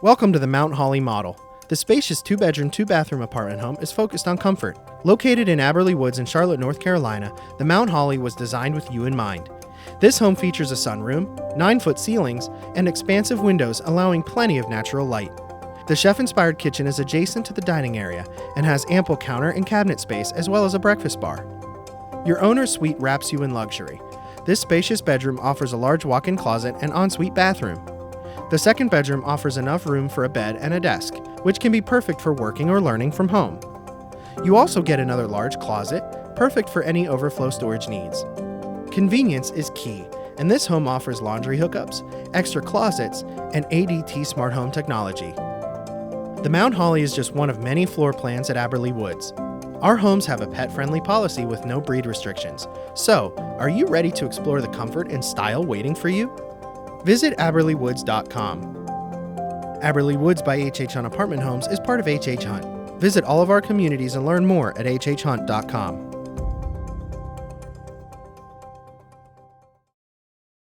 Welcome to the Mount Holly model. The spacious 2-bedroom, 2-bathroom apartment home is focused on comfort. Located in Abberly Woods in Charlotte, North Carolina, the Mount Holly was designed with you in mind. This home features a sunroom, 9-foot ceilings, and expansive windows allowing plenty of natural light. The chef-inspired kitchen is adjacent to the dining area and has ample counter and cabinet space as well as a breakfast bar. Your owner's suite wraps you in luxury. This spacious bedroom offers a large walk-in closet and ensuite bathroom. The second bedroom offers enough room for a bed and a desk, which can be perfect for working or learning from home. You also get another large closet, perfect for any overflow storage needs. Convenience is key, and this home offers laundry hookups, extra closets, and ADT smart home technology. The Mount Holly is just one of many floor plans at Abberly Woods. Our homes have a pet-friendly policy with no breed restrictions. So, are you ready to explore the comfort and style waiting for you? Visit AbberlyWoods.com. Abberly Woods by HHHunt Apartment Homes is part of HHHunt. Visit all of our communities and learn more at HHHunt.com.